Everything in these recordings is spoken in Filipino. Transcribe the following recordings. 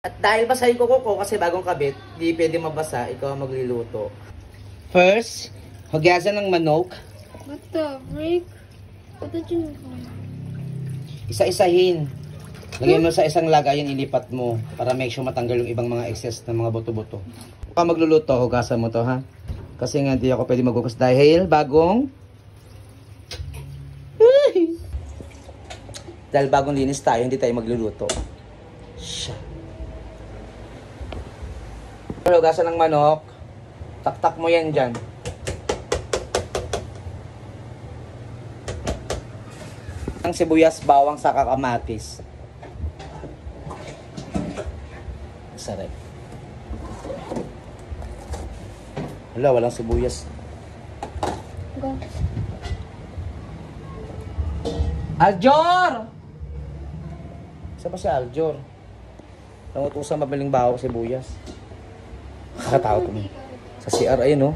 At dahil basahin ko kasi bagong kabit, di pwede mabasa, ikaw ang magluluto. First, hugasan ng manok. What the freak? What did you do? Isa-isahin. Lagyan mo sa isang lagayan, ilipat mo para make sure matanggal yung ibang mga excess ng mga buto-buto. Kung magluluto, hugasan mo to ha. Kasi nga di ako pwede maghugas dahil bagong dahil bagong linis tayo, hindi tayo magluluto. Siya. Hugasan ng manok. Taktak mo yan dyan. Ang sibuyas, bawang, saka kamatis. Sarap. Wala, walang sibuyas. Go. Aljor! Isa pa si Aljor. Nangutusan mabiling bawang sibuyas. Nakatawa ko mo. Sa CR, ayun, no?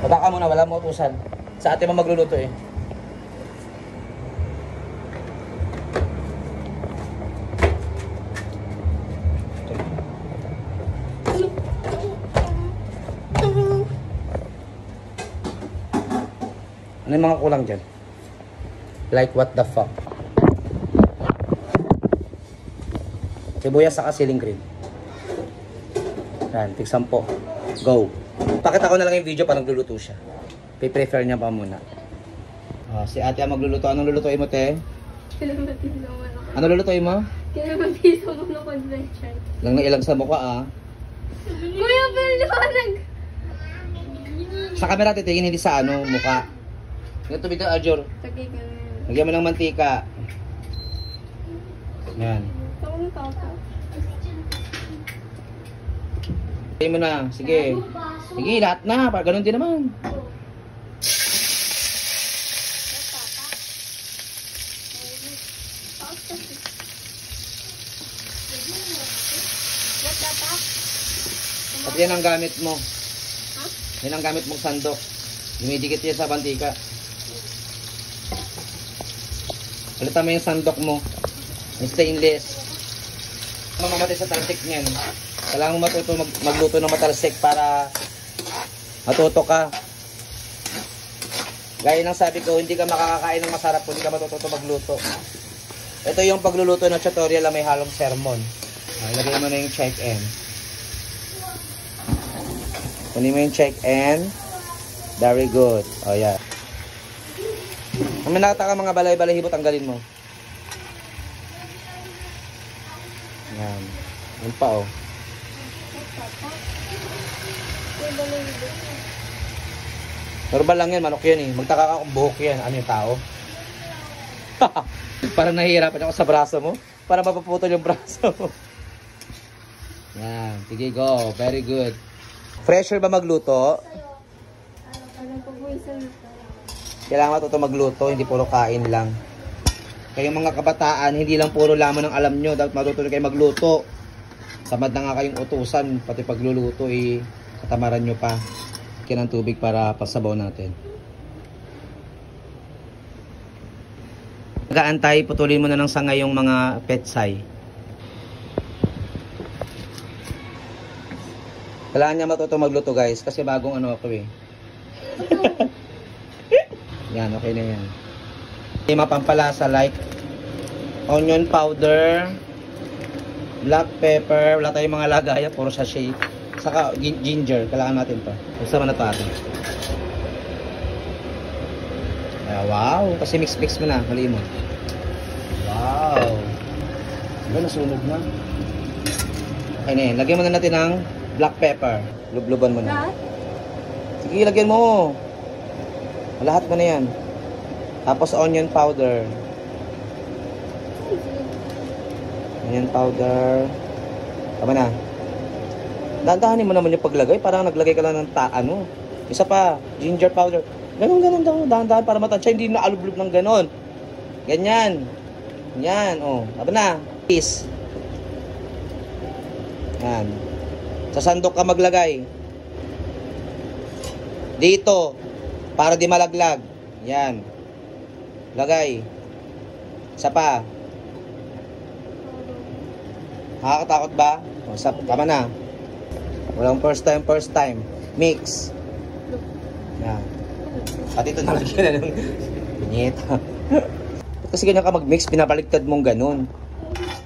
Baba ka muna, wala mo utusan. Sa ate mo magluluto eh. Ano yung mga kulang dyan? Like what the fuck? Sibuyas saka siling green. Yan, tig 10. Go. Pakita ko na lang yung video para nagluluto siya. Piprefer niya pa muna. Si ate ang magluluto. Anong lulutuin mo, te? Kinamatis naman ako. Ano lulutuin mo? Kinamatis naman ako adventure. Lang na ilang sa mukha, ah. Kuya, paliwanag! Sa camera titingin, hindi sa ano, mukha. Ganito bito, Aljor. Tagay ka na. Lagyan mo ng mantika. Yan. Ito ang tata. Lagyan mo na. Sige. Sige, lahat na. Para ganun din naman. At yan ang gamit mo. Yan ang gamit mong sandok. Dumidikit yan sa mantika. Palitan mo yung sandok mo. Yung stainless. Mamamatay sa talsik niyan. Kailangan mo matuto magluto ng matalsik para matuto ka. Gaya ng sabi ko, hindi ka makakakain ng masarap kung hindi ka matuto magluto. Ito yung pagluluto ng tutorial na may halong sermon. Ilagay mo na yung check-in. Kunin mo yung check-in. Very good. O, yan. Kung may nakataka mga balay-balay hibot, tanggalin mo. Yan. Yun pa, oh. Normal lang yan, manok yan eh. Magtaka ka kung buhok yan. Ano yung tao? Parang nahihirapan ako sa braso mo. Para mapaputol yung braso mo. Yan. Sige, go. Very good. Fresher ba magluto? Kailangan matuto magluto, hindi puro kain lang. Kayong mga kabataan, hindi lang puro laman ang alam nyo. Dapat matuto kayo magluto. Tamad na nga kayong utusan. Pati pagluluto, katamaran nyo pa. Kaya ng tubig para pasabaw natin. Nagaantay, putulin mo na ng sangay yung mga petsay. Kailangan niya matuto magluto guys, kasi bagong ano ako eh. Yan, okay na yan. May mapampalasa like onion powder, black pepper, wala tayong mga lagaya, puro sachet. Saka ginger, kailangan natin to. Gusto mo na to atin. Wow, kasi mix mo na, haliin mo. Wow. Diba, nasunog na. Okay na yan, lagyan mo na natin ng black pepper. Lubluban mo na. Sige, lagyan mo. Lahat mo na yan. Tapos onion powder. Onion powder. Tama na. Dahan-dahanin mo naman yung paglagay. Parang naglagay ka lang ng ano. Isa pa. Ginger powder. Ganun. Dahan-dahan para matansya. Hindi na alublob ng ganon. Ganyan. Yan. O. Tama na. Peace. Yan. Sa sandok ka maglagay. Dito. Para di malaglag. Yan. Lagay. Isa pa. Nakakatakot ba? O, tama na. Walang first time. Mix. Yan. At ito nalagyan na ng pinyeta. Kasi ganyan ka mag-mix, pinabaliktad mong ganun.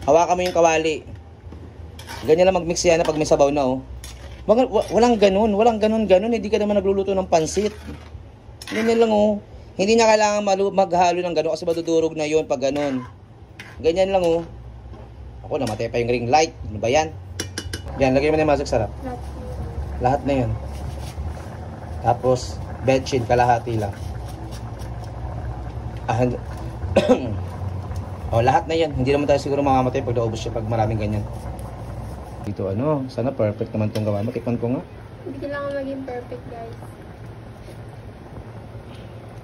Hawakan mo yung kawali. Ganyan lang mag-mix yan na pag may sabaw na, oh. Walang ganun. Hindi ka naman nagluluto ng pansit. Ganyan lang, oh. Hindi na kailangan maghalo ng ganun kasi madudurog na yon pag ganun. Ganyan lang, oh. Ako, namatay pa yung ring light. Ano ba yan? Yan, lagay mo na yung masak sarap. Lahat na yun. Tapos, betchin, kalahati lang. Oh, lahat na yan. Hindi naman tayo siguro mamamatay pag naubos siya pag maraming ganyan. Dito ano, sana perfect naman itong gawa mo. Tikman ko nga. Hindi kailangan maging perfect, guys.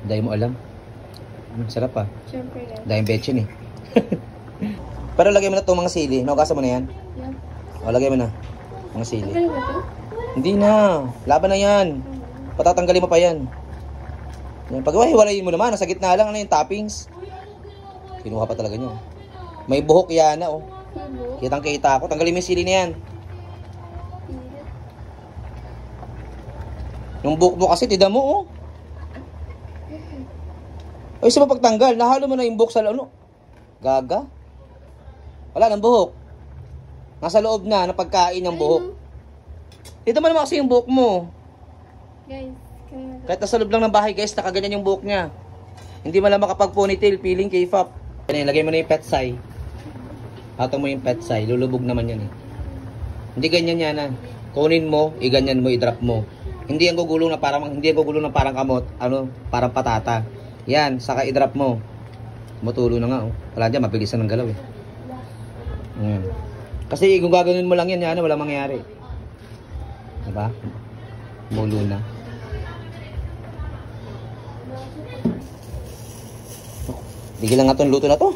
Dahil mo alam. Sarap ah. Siyempre, guys. Dahil betchin eh. Pero lagay mo na itong mga sili. Naugasan mo na yan? Yeah. O, lagay mo na. Mga sili. Tanggalin mo ito? Hindi na. Laban na yan. Patatanggalin mo pa yan. Yan. Pag hiwalayin mo naman, nasa gitna lang, ano yung toppings. Kinuha pa talaga nyo. May buhok yan na, oh. Kitang kita ako. Tanggalin mo yung sili na yan. Yung buhok mo kasi, tida mo, oh. Ay, isa pa pagtanggal. Nahalo mo na yung buhok sa ano. Gaga. Wala ng buhok. Nasa loob na, ng pagkain ng buhok. Dito mo naman kasi yung buhok mo. Guys, kahit nasa loob lang ng bahay, guys, nakaganyan yung buhok niya. Hindi mo lang makapag-ponytail, feeling K-pop. Lagay mo na yung petsay. Patong mo yung petsay, lulubog naman yan eh. Hindi ganyan yan ah. Kunin mo, iganyan mo, i-drop mo. Hindi yan gugulong na parang kamot, parang patata. Yan, saka i-drop mo. Matulo na nga oh. Wala dyan, mabilisan ng galaw eh. Ayan. Kasi kung gagawin mo lang yan, walang mangyayari. Diba? Mulo na. Bigyan lang nga itong luto na to.